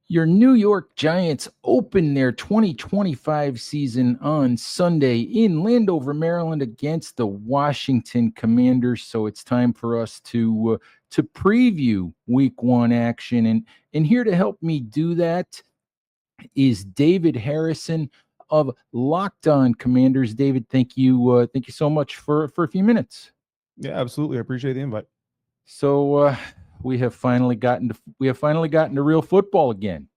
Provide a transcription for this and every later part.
Your New York Giants open their 2025 season on Sunday in Landover, Maryland, against the Washington Commanders. So it's time for us to preview Week 1 action, and here to help me do that is David Harrison of Locked On Commanders. David, thank you so much for a few minutes. Yeah, absolutely. I appreciate the invite. So we have finally gotten to real football again.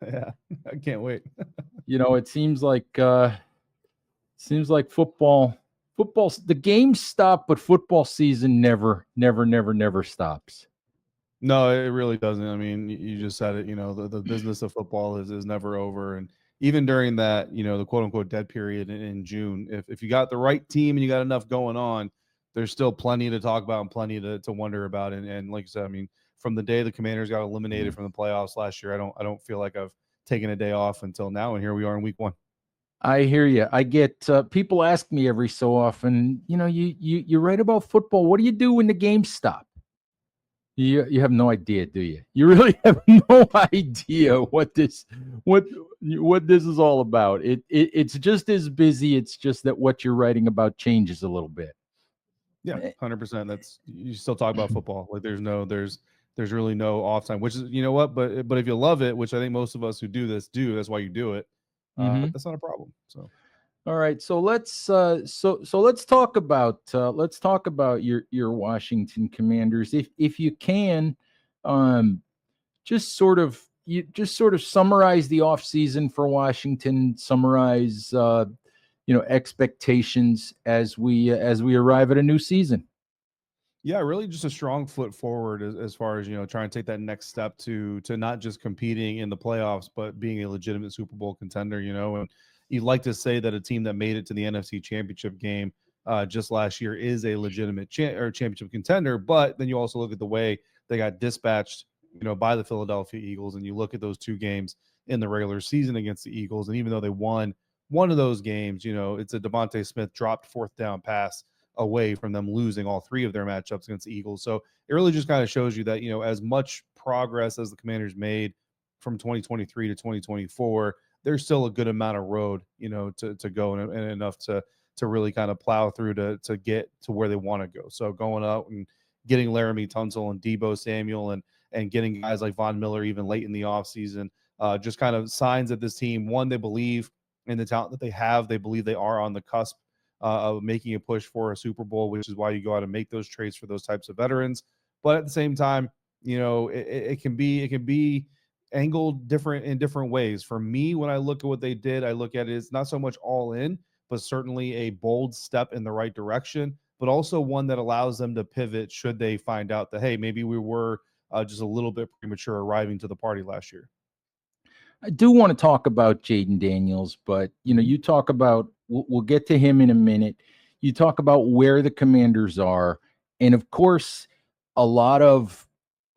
Yeah, I can't wait. It seems like football, the games stop, but football season never stops. No, it really doesn't. I mean, you just said it. The business of football is never over, and even during that, the quote unquote dead period in June, if you got the right team and you got enough going on, there's still plenty to talk about and plenty to wonder about. And like you said, I mean, from the day the Commanders got eliminated from the playoffs last year, I don't feel like I've taken a day off until now, and here we are in Week 1. I hear you. I get people ask me every so often, you write about football. What do you do when the games stop? You have no idea, do you? You really have no idea what this is all about. It's just as busy. It's just that what you're writing about changes a little bit. Yeah, 100%. That's you still talk about football. Like there's really no off time, which is what, but if you love it, which I think most of us who do this do, that's why you do it. Mm-hmm. That's not a problem. So All right, so let's talk about your Washington Commanders, if you can, um, just sort of summarize the offseason for Washington, summarize expectations as we arrive at a new season. yeah, really just a strong foot forward as far as trying to take that next step to not just competing in the playoffs, but being a legitimate Super Bowl contender. And you'd like to say that a team that made it to the NFC Championship game just last year is a legitimate championship contender. But then you also look at the way they got dispatched, by the Philadelphia Eagles, and you look at those two games in the regular season against the Eagles, and even though they won one of those games, it's a Devontae Smith dropped fourth down pass away from them losing all three of their matchups against the Eagles. So it really just kind of shows you that, as much progress as the Commanders made from 2023 to 2024, there's still a good amount of road, to go and enough to really kind of plow through to get to where they want to go. So going out and getting Laramie Tunsil and Debo Samuel and getting guys like Von Miller even late in the offseason, just kind of signs that this team, one, they believe in the talent that they have. They believe they are on the cusp of making a push for a Super Bowl, which is why you go out and make those trades for those types of veterans. But at the same time, it can be angled different in different ways. For me, when I look at what they did, I look at it as not so much all in, but certainly a bold step in the right direction, but also one that allows them to pivot should they find out that, hey, maybe we were just a little bit premature arriving to the party last year. I do want to talk about Jaden Daniels, but you talk about, we'll get to him in a minute. You talk about where the Commanders are, and of course, a lot of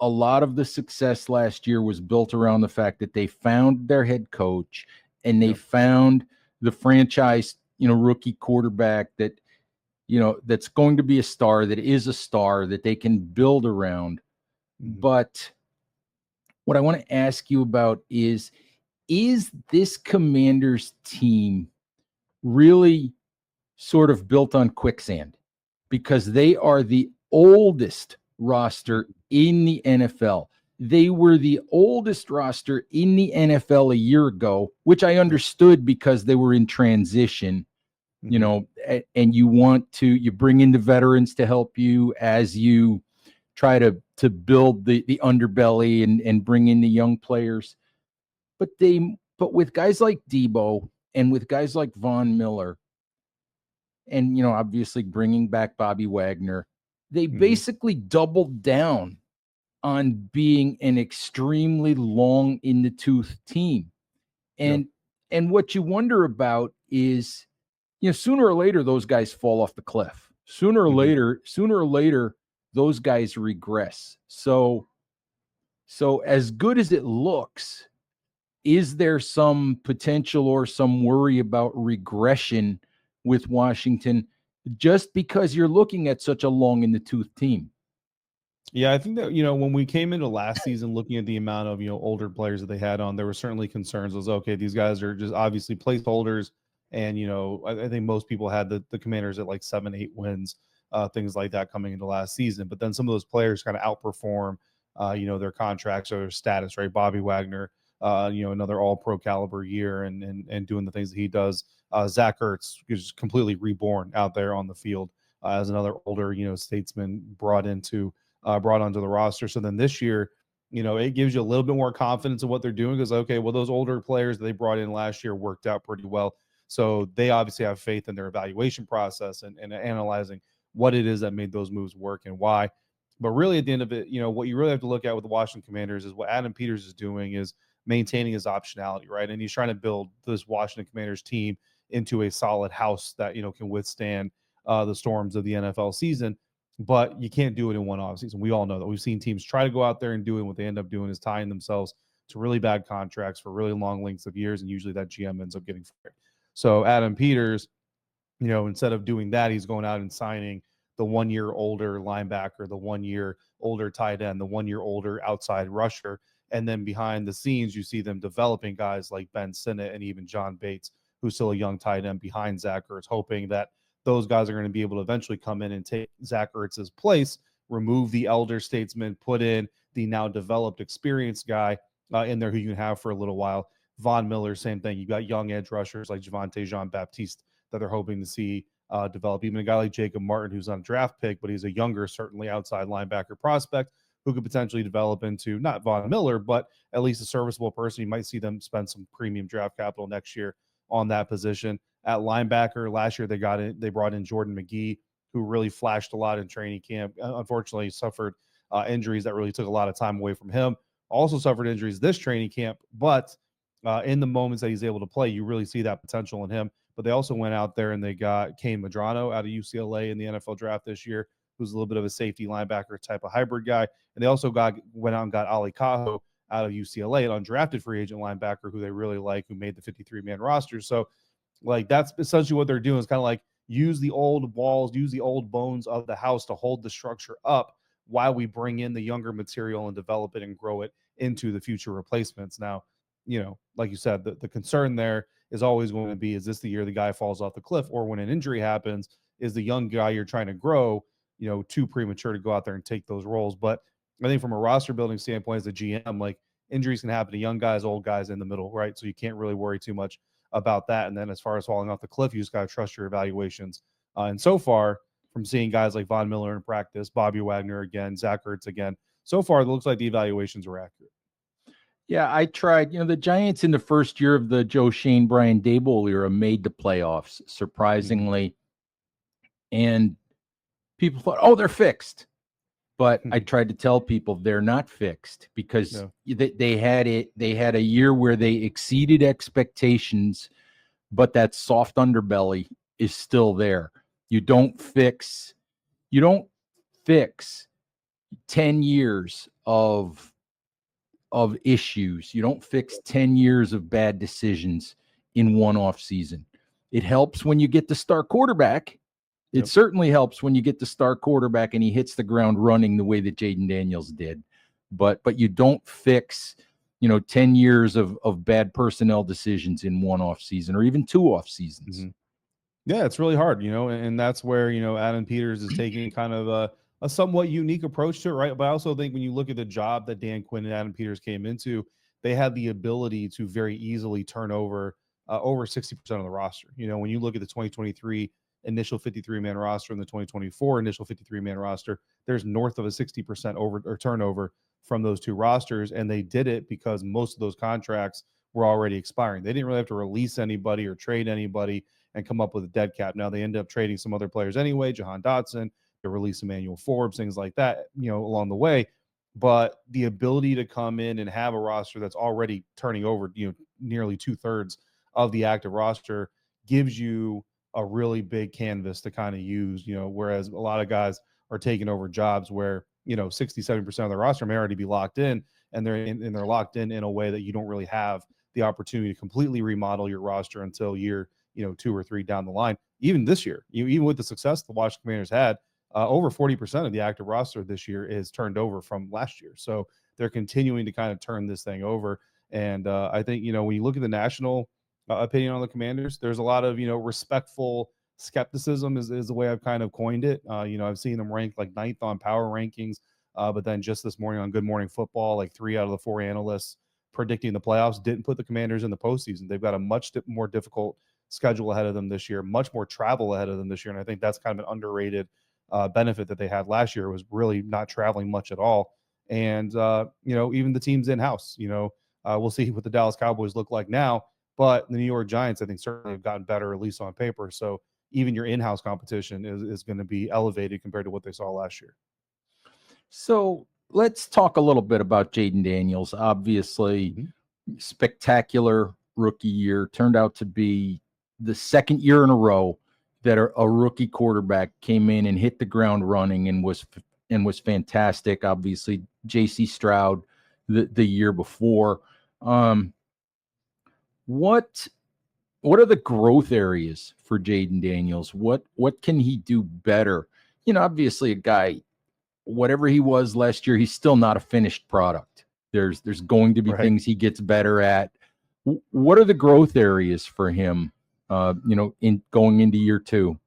the success last year was built around the fact that they found their head coach and they found the franchise, rookie quarterback that's going to be a star, that is a star that they can build around. But what I want to ask you about is this Commanders team really sort of built on quicksand? Because they are the oldest roster in the NFL. They were the oldest roster in the NFL a year ago, which I understood because they were in transition, and you bring in the veterans to help you as you try to build the underbelly and bring in the young players. But with guys like Debo and with guys like Von Miller, and obviously bringing back Bobby Wagner, they basically doubled down on being an extremely long in the tooth team. And what you wonder about is, sooner or later those guys fall off the cliff. Sooner or later those guys regress. So as good as it looks, is there some potential or some worry about regression with Washington just because you're looking at such a long in the tooth team? Yeah, I think that, you know, when we came into last season looking at the amount of, you know, older players that they had on, there were certainly concerns was, okay, these guys are just obviously placeholders. And, you know, I think most people had the Commanders at like 7, 8 wins, things like that coming into last season. But then some of those players kind of outperform, you know, their contracts or their status, right? Bobby Wagner, you know, another all pro caliber year and doing the things that he does. Zach Ertz is completely reborn out there on the field as another older, you know, statesman brought onto the roster. So then this year, you know, it gives you a little bit more confidence in what they're doing because, okay, well, those older players that they brought in last year worked out pretty well. So they obviously have faith in their evaluation process and analyzing what it is that made those moves work and why. But really, at the end of it, you know, what you really have to look at with the Washington Commanders is what Adam Peters is doing is maintaining his optionality, right? And he's trying to build this Washington Commanders team into a solid house that, you know, can withstand the storms of the NFL season, but you can't do it in one offseason. We all know that. We've seen teams try to go out there and do it. And what they end up doing is tying themselves to really bad contracts for really long lengths of years. And usually that GM ends up getting fired. So Adam Peters, you know, instead of doing that, he's going out and signing the 1 year older linebacker, the 1 year older tight end, the 1 year older outside rusher. And then behind the scenes, you see them developing guys like Ben Sinnott and even John Bates, who's still a young tight end behind Zach Ertz, hoping that those guys are going to be able to eventually come in and take Zach Ertz's place, remove the elder statesman, put in the now developed, experienced guy in there who you can have for a little while. Von Miller, same thing. You got young edge rushers like Javante Jean-Baptiste that they're hoping to see develop. Even a guy like Jacob Martin, who's on a draft pick, but he's a younger, certainly outside linebacker prospect who could potentially develop into not Von Miller, but at least a serviceable person. You might see them spend some premium draft capital next year on that position. At linebacker, last year they brought in Jordan McGee, who really flashed a lot in training camp. Unfortunately, suffered injuries that really took a lot of time away from him. Also suffered injuries this training camp, but in the moments that he's able to play, you really see that potential in him. But they also went out there and they got Kane Madrano out of UCLA in the NFL draft this year, who's a little bit of a safety linebacker type of hybrid guy. And they also went out and got Ali Cajo out of UCLA, an undrafted free agent linebacker who they really like, who made the 53-man roster. So, like, that's essentially what they're doing is kind of like use the old walls, use the old bones of the house to hold the structure up while we bring in the younger material and develop it and grow it into the future replacements. Now, you know, like you said, the concern there is always going to be, is this the year the guy falls off the cliff? Or when an injury happens, is the young guy you're trying to grow, you know, too premature to go out there and take those roles? But I think from a roster building standpoint as a GM, like, injuries can happen to young guys, old guys in the middle, right? So you can't really worry too much about that. And then as far as falling off the cliff, you just got to trust your evaluations. And so far, from seeing guys like Von Miller in practice, Bobby Wagner again, Zach Ertz again, so far it looks like the evaluations are accurate. Yeah, I tried. You know, the Giants in the first year of the Joe Shane, Brian Daboll era made the playoffs, surprisingly. And people thought, oh, they're fixed. But I tried to tell people they're not fixed because they had it. They had a year where they exceeded expectations, but that soft underbelly is still there. You don't fix 10 years of issues. You don't fix 10 years of bad decisions in one off season. It helps when you get the star quarterback. It certainly helps when you get the star quarterback and he hits the ground running the way that Jaden Daniels did. But you don't fix, 10 years of bad personnel decisions in one off season or even two off seasons. Mm-hmm. Yeah, it's really hard, and that's where, Adam Peters is taking kind of a somewhat unique approach to it, right? But I also think when you look at the job that Dan Quinn and Adam Peters came into, they had the ability to very easily turn over 60% of the roster. When you look at the 2023 initial 53-man roster and the 2024 initial 53-man roster, there's north of a 60% over or turnover from those two rosters, and they did it because most of those contracts were already expiring. They didn't really have to release anybody or trade anybody and come up with a dead cap. Now they end up trading some other players anyway, Jahan Dotson, they release Emmanuel Forbes, things like that, along the way. But the ability to come in and have a roster that's already turning over, nearly 2/3 of the active roster gives you a really big canvas to kind of use, whereas a lot of guys are taking over jobs where, 60-70% of the roster may already be locked in, and they're locked in a way that you don't really have the opportunity to completely remodel your roster until year 2 or 3 down the line. Even this year, even with the success the Washington Commanders had, over 40% of the active roster this year is turned over from last year. So they're continuing to kind of turn this thing over. And I think, when you look at the national opinion on the Commanders, there's a lot of, respectful skepticism is the way I've kind of coined it. I've seen them ranked like ninth on power rankings. But then just this morning on Good Morning Football, like 3 out of the 4 analysts predicting the playoffs didn't put the Commanders in the postseason. They've got a much more difficult schedule ahead of them this year, much more travel ahead of them this year. And I think that's kind of an underrated benefit that they had last year, was really not traveling much at all. And, even the teams in-house, we'll see what the Dallas Cowboys look like now. But the New York Giants, I think, certainly have gotten better, at least on paper. So even your in-house competition is going to be elevated compared to what they saw last year. So let's talk a little bit about Jaden Daniels. Obviously, spectacular rookie year. Turned out to be the second year in a row that a rookie quarterback came in and hit the ground running and was fantastic. Obviously, J.C. Stroud the year before. What are the growth areas for Jaden Daniels? What can he do better? Obviously, a guy, whatever he was last year, he's still not a finished product. There's going to be things he gets better at. What are the growth areas for him, in going into year 2?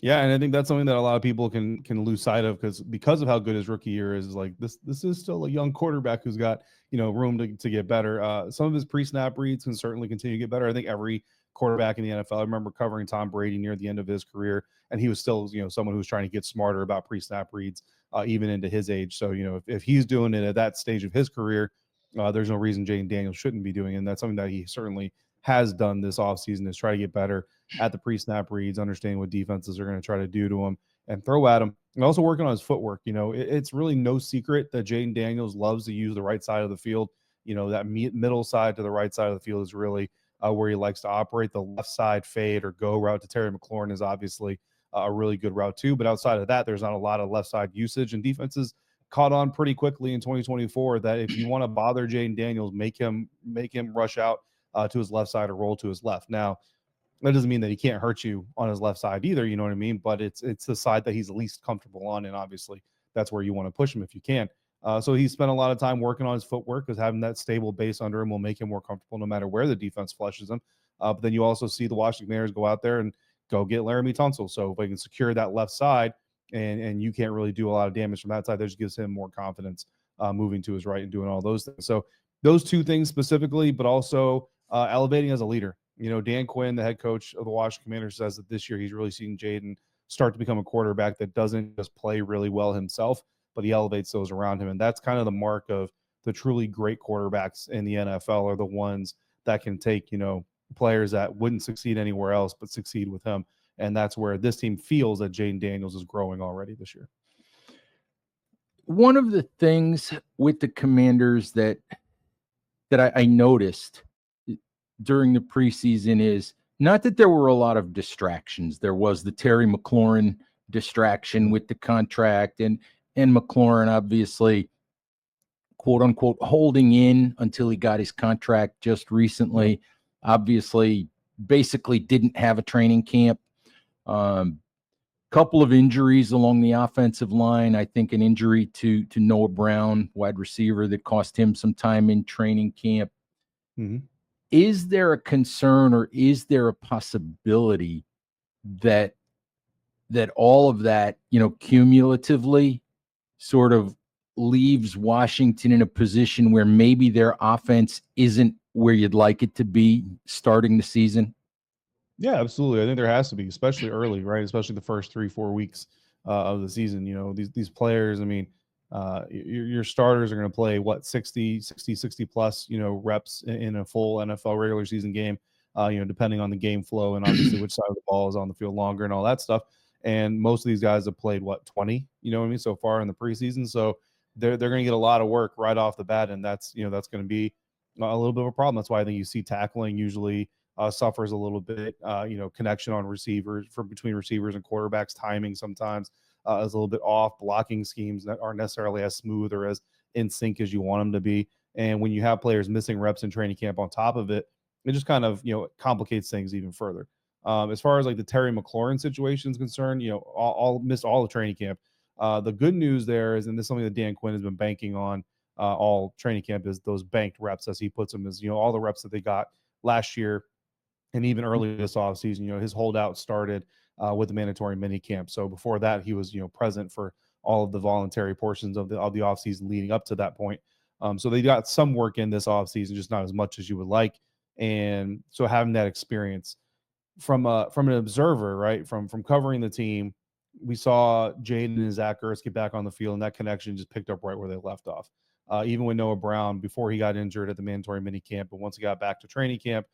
Yeah, and I think that's something that a lot of people can lose sight of because of how good his rookie year is. Like this is still a young quarterback who's got room to get better. Some of his pre-snap reads can certainly continue to get better. I think every quarterback in the NFL. I remember covering Tom Brady near the end of his career, and he was still someone who was trying to get smarter about pre-snap reads even into his age. So if he's doing it at that stage of his career, there's no reason Jaden Daniels shouldn't be doing it. And that's something that he certainly has done this offseason, is try to get better at the pre-snap reads, understanding what defenses are going to try to do to him and throw at him, and also working on his footwork. It's really no secret that Jaden Daniels loves to use the right side of the field. That middle side to the right side of the field is really where he likes to operate. The left side fade or go route to Terry McLaurin is obviously a really good route too. But outside of that, there's not a lot of left side usage, and defenses caught on pretty quickly in 2024 that if you want to bother Jaden Daniels, make him rush out to his left side or roll to his left. Now, that doesn't mean that he can't hurt you on his left side either, you know what I mean? But it's the side that he's least comfortable on, and obviously that's where you want to push him if you can. So he spent a lot of time working on his footwork, because having that stable base under him will make him more comfortable no matter where the defense flushes him. But then you also see the Washington Commanders go out there and go get Laramie Tunsil. So if they can secure that left side, and you can't really do a lot of damage from that side, that just gives him more confidence moving to his right and doing all those things. So those two things specifically, but also elevating as a leader. Dan Quinn, the head coach of the Washington Commanders, says that this year he's really seen Jaden start to become a quarterback that doesn't just play really well himself, but he elevates those around him. And that's kind of the mark of the truly great quarterbacks in the NFL, are the ones that can take, players that wouldn't succeed anywhere else, but succeed with him. And that's where this team feels that Jaden Daniels is growing already this year. One of the things with the Commanders that I noticed during the preseason is not that there were a lot of distractions. There was the Terry McLaurin distraction with the contract, and McLaurin obviously, quote unquote, holding in until he got his contract just recently. Obviously, basically didn't have a training camp. Couple of injuries along the offensive line. I think an injury to Noah Brown, wide receiver, that cost him some time in training camp. Mm-hmm. Is there a concern, or is there a possibility that all of that, cumulatively sort of leaves Washington in a position where maybe their offense isn't where you'd like it to be starting the season? Yeah, absolutely. I think there has to be, especially early, right? Especially the first 3-4 weeks of the season. These players, I mean, your starters are going to play 60 plus, reps in a full NFL regular season game, depending on the game flow and obviously which side of the ball is on the field longer and all that stuff. And most of these guys have played 20, so far in the preseason. So they're going to get a lot of work right off the bat. And that's going to be a little bit of a problem. That's why I think you see tackling usually suffers a little bit, connection on receivers between receivers and quarterbacks. Timing sometimes is a little bit off. Blocking schemes that aren't necessarily as smooth or as in sync as you want them to be. And when you have players missing reps in training camp on top of it, it just kind of, complicates things even further. As far as like the Terry McLaurin situation is concerned, all missed all of training camp. The good news there is, and this is something that Dan Quinn has been banking on all training camp, is those banked reps, as he puts them, is all the reps that they got last year and even early this offseason. His holdout started with the mandatory mini camp. So before that, he was present for all of the voluntary portions of the offseason leading up to that point. So they got some work in this offseason, just not as much as you would like. And so having that experience from an observer, right, from covering the team, we saw Jaden and Zach Ertz get back on the field, and that connection just picked up right where they left off. Even with Noah Brown, before he got injured at the mandatory mini camp, but once he got back to training camp,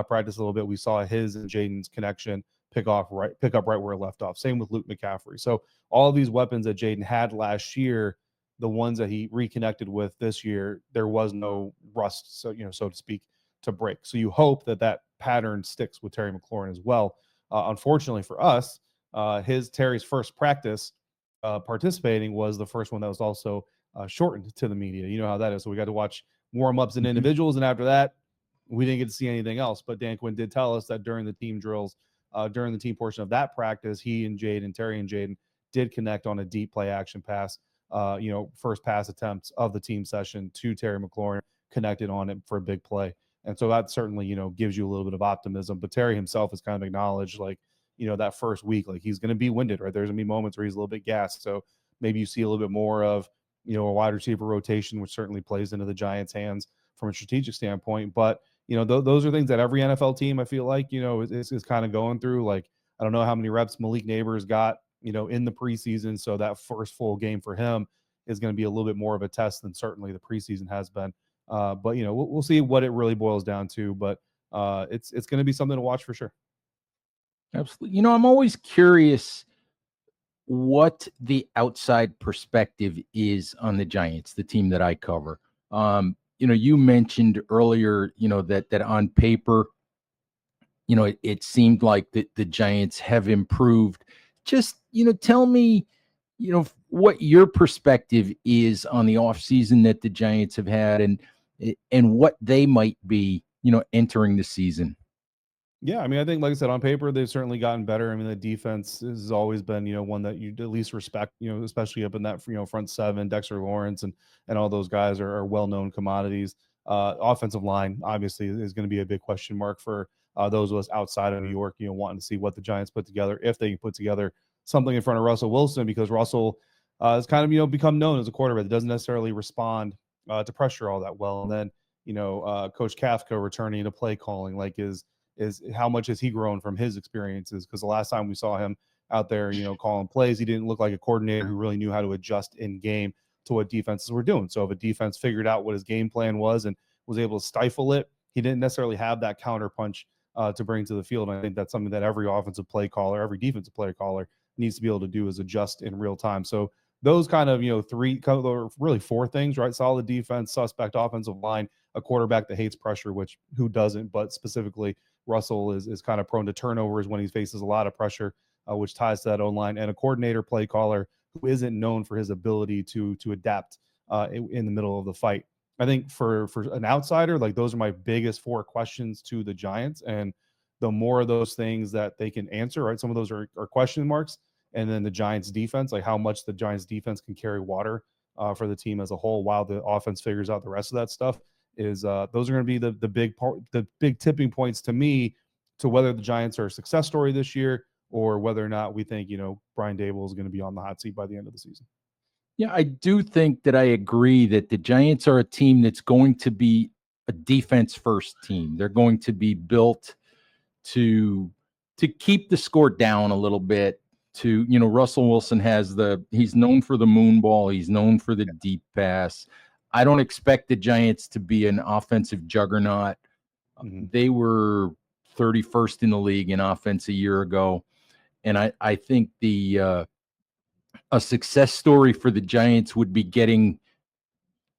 practice a little bit, we saw his and Jaden's connection pick up right where it left off. Same with Luke McCaffrey. So all of these weapons that Jaden had last year, the ones that he reconnected with this year, there was no rust, so so to speak, to break. So you hope that pattern sticks with Terry McLaurin as well. Unfortunately for us, Terry's first practice participating was the first one that was also shortened to the media. You know how that is. So we got to watch warm-ups and individuals, and after that, we didn't get to see anything else. But Dan Quinn did tell us that during the team drills, during the team portion of that practice, he and Terry and Jaden did connect on a deep play action pass, first pass attempts of the team session to Terry McLaurin, connected on it for a big play. And so that certainly, gives you a little bit of optimism. But Terry himself has kind of acknowledged, like, that first week, like, he's going to be winded, right? There's going to be moments where he's a little bit gassed. So maybe you see a little bit more of, a wide receiver rotation, which certainly plays into the Giants' hands from a strategic standpoint. But, those are things that every NFL team, I feel like, is kind of going through. Like, I don't know how many reps Malik Neighbors got, in the preseason. So that first full game for him is going to be a little bit more of a test than certainly the preseason has been. But we'll see what it really boils down to. But it's going to be something to watch for sure. Absolutely. I'm always curious what the outside perspective is on the Giants, the team that I cover. You mentioned earlier, that on paper, it seemed like the Giants have improved. Just, tell me, what your perspective is on the offseason that the Giants have had and what they might be, entering the season. Yeah, I mean, I think, like I said, on paper, they've certainly gotten better. I mean, the defense has always been, one that you at least respect, especially up in that, front seven. Dexter Lawrence and all those guys are well-known commodities. Offensive line, obviously, is going to be a big question mark for those of us outside of New York, wanting to see what the Giants put together, if they can put together something in front of Russell Wilson, because Russell has kind of, become known as a quarterback that doesn't necessarily respond to pressure all that well. And then, Coach Kafka returning to play calling, like, is how much has he grown from his experiences? Because the last time we saw him out there, calling plays, he didn't look like a coordinator who really knew how to adjust in game to what defenses were doing. So if a defense figured out what his game plan was and was able to stifle it, he didn't necessarily have that counter punch to bring to the field. And I think that's something that every offensive play caller, every defensive play caller needs to be able to do, is adjust in real time. So those kind of, really four things, right? Solid defense, suspect offensive line, a quarterback that hates pressure, which who doesn't, but specifically Russell is kind of prone to turnovers when he faces a lot of pressure, which ties to that O-line, and a coordinator play caller who isn't known for his ability to adapt in the middle of the fight. I think for an outsider, like, those are my biggest four questions to the Giants. And the more of those things that they can answer, right? Some of those are question marks. And then the Giants defense, like how much the Giants defense can carry water for the team as a whole while the offense figures out the rest of that stuff, is those are going to be the big tipping points to me to whether the Giants are a success story this year or whether or not we think, Brian Daboll is going to be on the hot seat by the end of the season. Yeah, I do think that I agree that the Giants are a team that's going to be a defense first team. They're going to be built to keep the score down a little bit. Russell Wilson he's known for the moon ball. He's known for the deep pass. I don't expect the Giants to be an offensive juggernaut. Mm-hmm. They were 31st in the league in offense a year ago. And I think a success story for the Giants would be getting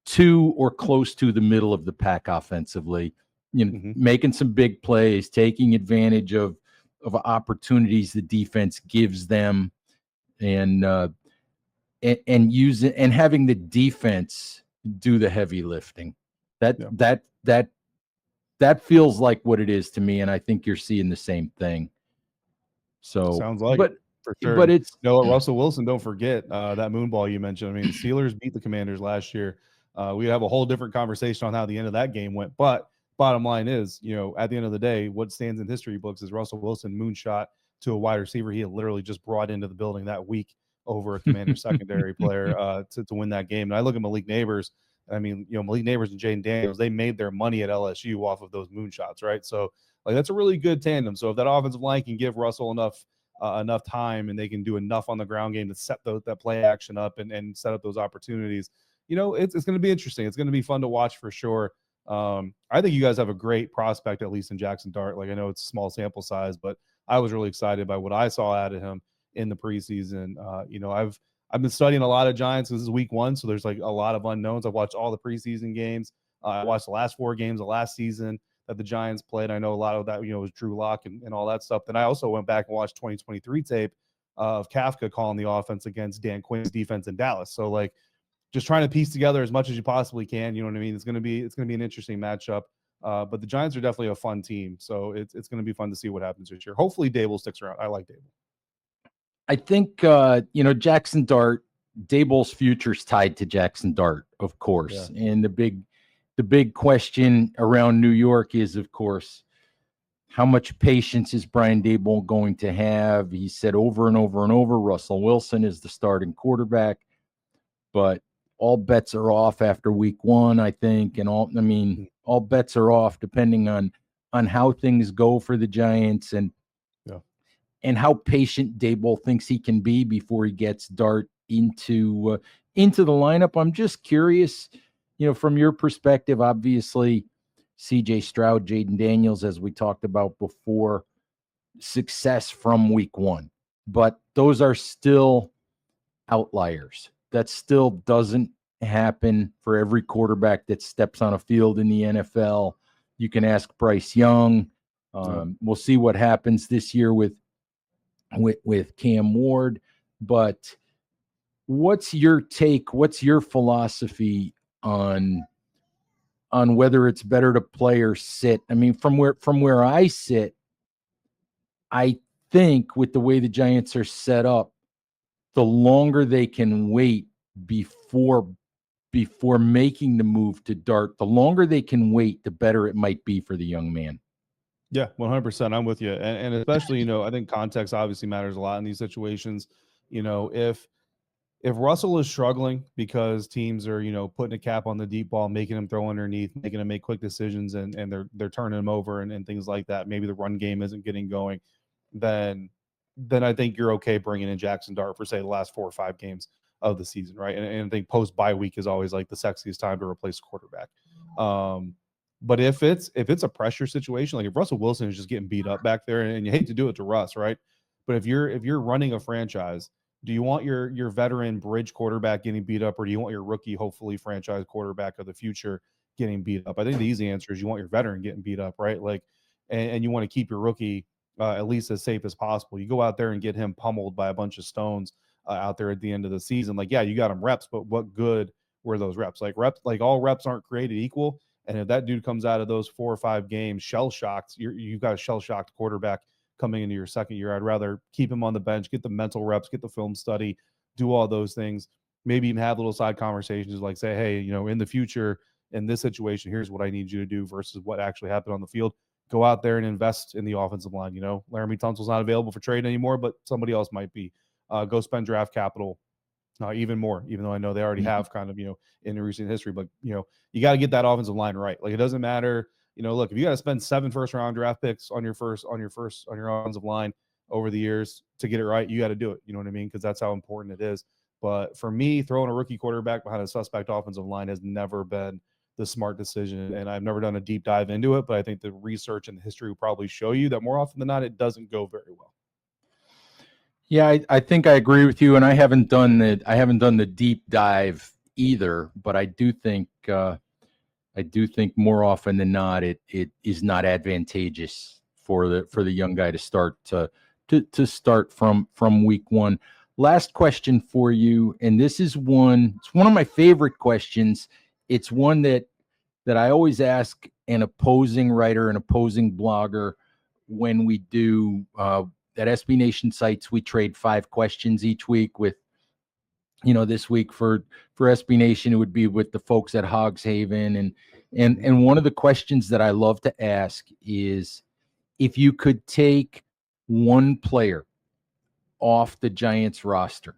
to or close to the middle of the pack offensively, making some big plays, taking advantage of opportunities the defense gives them, and using and having the defense do the heavy lifting. That feels like what it is to me, and I think you're seeing the same thing. So, Sounds like it, for sure. but And it's Russell Wilson, don't forget that moon ball you mentioned. I mean, the Steelers beat the Commanders last year. We have a whole different conversation on how the end of that game went. But bottom line is, at the end of the day, what stands in history books is Russell Wilson moonshot to a wide receiver he had literally just brought into the building that week over a Commanders secondary player to win that game. And I look at Malik Neighbors. I mean, Malik Neighbors and Jaden Daniels, they made their money at LSU off of those moonshots, right? So, like, that's a really good tandem. So if that offensive line can give Russell enough time and they can do enough on the ground game to set that play action up and set up those opportunities, it's going to be interesting. It's going to be fun to watch for sure. I think you guys have a great prospect, at least in Jackson Dart. Like, I know it's a small sample size, but I was really excited by what I saw out of him in the preseason. I've been studying a lot of Giants. This is week 1, so there's like a lot of unknowns. I've watched all the preseason games. I watched the last 4 games of last season that the Giants played. I know a lot of that, was Drew Lock and all that stuff. Then I also went back and watched 2023 tape of Kafka calling the offense against Dan Quinn's defense in Dallas. So, like, just trying to piece together as much as you possibly can. You know what I mean? It's going to be an interesting matchup. But the Giants are definitely a fun team. So it's going to be fun to see what happens this year. Hopefully Dable sticks around. I like Dable. I think, Jackson Dart, Dable's future's tied to Jackson Dart, of course. Yeah. And the big question around New York is, of course, how much patience is Brian Dable going to have? He said over and over and over, Russell Wilson is the starting quarterback, but all bets are off after week 1, I think. And all bets are off depending on how things go for the Giants and how patient Dable thinks he can be before he gets Dart into the lineup. I'm just curious, from your perspective, obviously, CJ Stroud, Jaden Daniels, as we talked about before, success from week 1. But those are still outliers. That still doesn't happen for every quarterback that steps on a field in the NFL. You can ask Bryce Young. We'll see what happens this year with Cam Ward. But what's your take? What's your philosophy on whether it's better to play or sit? I mean, from where I sit, I think with the way the Giants are set up, the longer they can wait before making the move to Dart, the longer they can wait, the better it might be for the young man. Yeah, 100%. I'm with you. And especially, I think context obviously matters a lot in these situations. If Russell is struggling because teams are, putting a cap on the deep ball, making him throw underneath, making him make quick decisions, and they're turning him over and things like that, maybe the run game isn't getting going, then I think you're okay bringing in Jackson Dart for, say, the last 4 or 5 games of the season, right? And I think post-bye week is always like the sexiest time to replace a quarterback. But if it's a pressure situation, like if Russell Wilson is just getting beat up back there, and you hate to do it to Russ, right? But if you're running a franchise, do you want your veteran bridge quarterback getting beat up, or do you want your rookie, hopefully franchise quarterback of the future getting beat up? I think the easy answer is you want your veteran getting beat up, right? Like, and you want to keep your rookie at least as safe as possible. You go out there and get him pummeled by a bunch of stones out there at the end of the season. Like, yeah, you got him reps, but what good were those reps? Like all reps aren't created equal. And if that dude comes out of those 4 or 5 games shell-shocked, you've got a shell-shocked quarterback coming into your second year. I'd rather keep him on the bench, get the mental reps, get the film study, do all those things, maybe even have little side conversations like say, hey, in the future, in this situation, here's what I need you to do versus what actually happened on the field. Go out there and invest in the offensive line. Laramie Tunsil's not available for trade anymore, but somebody else might be. Go spend draft capital even more, even though I know they already have kind of, in recent history. But, you got to get that offensive line right. Like, it doesn't matter. Look, if you got to spend 7 first-round draft picks on your offensive line over the years to get it right, you got to do it. You know what I mean? Because that's how important it is. But for me, throwing a rookie quarterback behind a suspect offensive line has never been the smart decision. And I've never done a deep dive into it, but I think the research and the history will probably show you that more often than not, it doesn't go very well. Yeah, I think I agree with you, and I haven't done the deep dive either. But I do think more often than not, it is not advantageous for the young guy to start from week 1. Last question for you, and this is it's one of my favorite questions. It's one that I always ask an opposing writer, an opposing blogger when we do at SB Nation sites, we trade 5 questions each week with, this week for SB Nation, it would be with the folks at Hogs Haven. And one of the questions that I love to ask is, if you could take one player off the Giants roster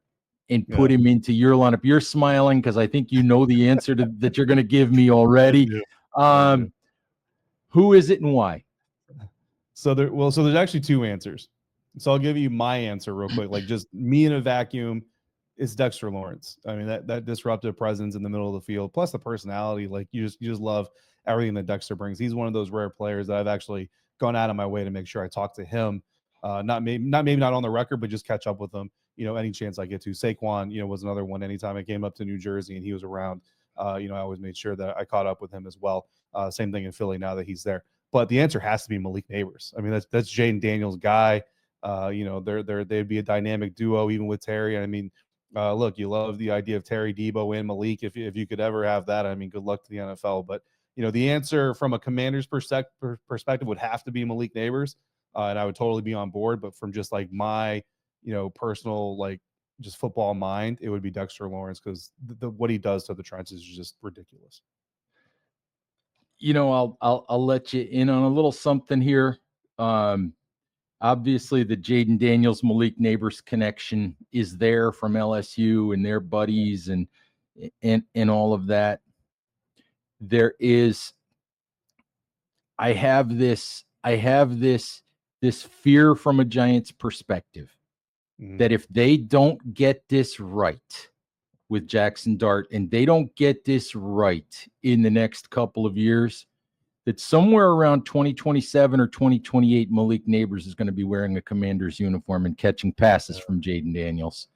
and put him into your lineup. You're smiling because I think you know the answer that you're going to give me already. I do. Who is it and why? So there's actually 2 answers. So I'll give you my answer real quick. Like, just me in a vacuum, it's Dexter Lawrence. I mean, that disruptive presence in the middle of the field, plus the personality. Like, you just love everything that Dexter brings. He's one of those rare players that I've actually gone out of my way to make sure I talk to him. Not on the record, but just catch up with him, any chance I get to. Saquon, was another one. Anytime I came up to New Jersey and he was around, I always made sure that I caught up with him as well. Same thing in Philly now that he's there. But the answer has to be Malik Neighbors. I mean, that's Jaden Daniels' guy. They'd be a dynamic duo even with Terry. I mean, look, you love the idea of Terry, Debo, and Malik. If you could ever have that, I mean, good luck to the NFL. But the answer from a Commander's perspective would have to be Malik Neighbors, and I would totally be on board. But from just like my personal just football mind, it would be Dexter Lawrence, because what he does to the trenches is just ridiculous. I'll let you in on a little something here. Obviously, the Jaden Daniels, Malik Neighbors connection is there from LSU and their buddies and all of that. There is, I have this fear from a Giants perspective that if they don't get this right with Jackson Dart, and they don't get this right in the next couple of years, that somewhere around 2027 or 2028, Malik Neighbors is going to be wearing a Commander's uniform and catching passes from Jaden Daniels.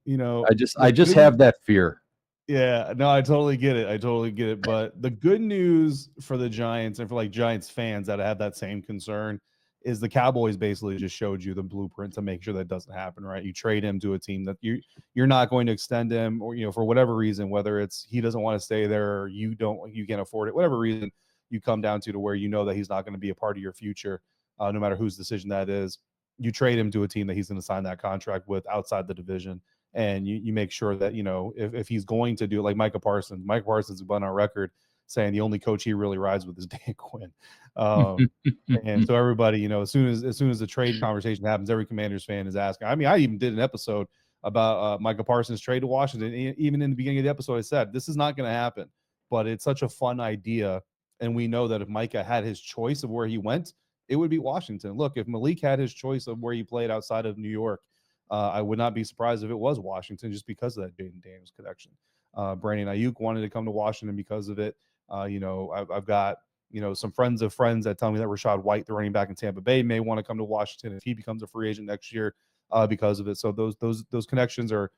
I just have that fear. Yeah, no, I totally get it. But the good news for the Giants and for Giants fans that have that same concern is the Cowboys basically just showed you the blueprint to make sure that doesn't happen, right? You trade him to a team that you're not going to extend him, or for whatever reason, whether it's he doesn't want to stay there or you can't afford it, whatever reason you come down to where that he's not going to be a part of your future, no matter whose decision that is. You trade him to a team that he's going to sign that contract with outside the division, and you make sure that if he's going to do like Micah Parsons has been on record saying the only coach he really rides with is Dan Quinn. And so everybody, as soon as the trade conversation happens, every Commanders fan is asking. I mean, I even did an episode about Micah Parsons' trade to Washington. Even in the beginning of the episode, I said, this is not going to happen, but it's such a fun idea. And we know that if Micah had his choice of where he went, it would be Washington. Look, if Malik had his choice of where he played outside of New York, I would not be surprised if it was Washington, just because of that Jaden Daniels connection. Brandon Ayuk wanted to come to Washington because of it. I've got some friends of friends that tell me that Rachaad White, the running back in Tampa Bay, may want to come to Washington if he becomes a free agent next year because of it. So those connections are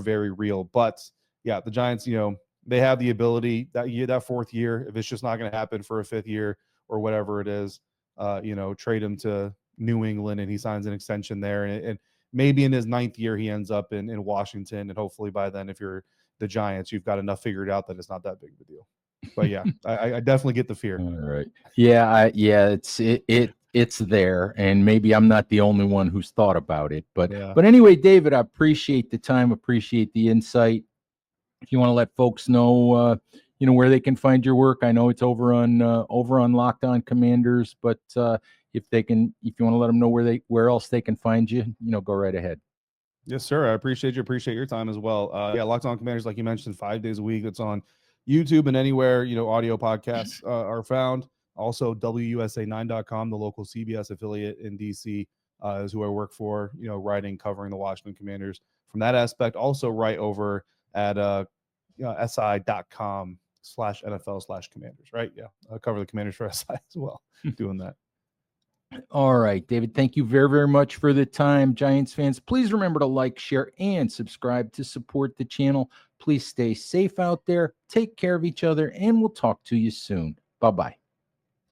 very real. But yeah, the Giants, they have the ability that fourth year, if it's just not going to happen for a fifth year or whatever it is, trade him to New England and he signs an extension there, and maybe in his 9th year he ends up in Washington, and hopefully by then, if you're the Giants, you've got enough figured out that it's not that big of a deal. But yeah, I definitely get the fear. All right. Yeah. It's there, and maybe I'm not the only one who's thought about it, but anyway, David, I appreciate the time, appreciate the insight. If you want to let folks know, where they can find your work, I know it's over on Locked On Commanders, but if you want to let them know where else they can find you, go right ahead. Yes, sir. I appreciate your time as well. Locked On Commanders, like you mentioned, 5 days a week. It's on YouTube and anywhere audio podcasts are found. Also, WUSA9.com, the local CBS affiliate in DC, is who I work for. Writing, covering the Washington Commanders from that aspect. Also, right over at SI.com/NFL/Commanders. Right? Yeah, I cover the Commanders for SI as well. Doing that. All right, David, thank you very, very much for the time. Giants fans, please remember to like, share, and subscribe to support the channel. Please stay safe out there. Take care of each other, and we'll talk to you soon. Bye-bye.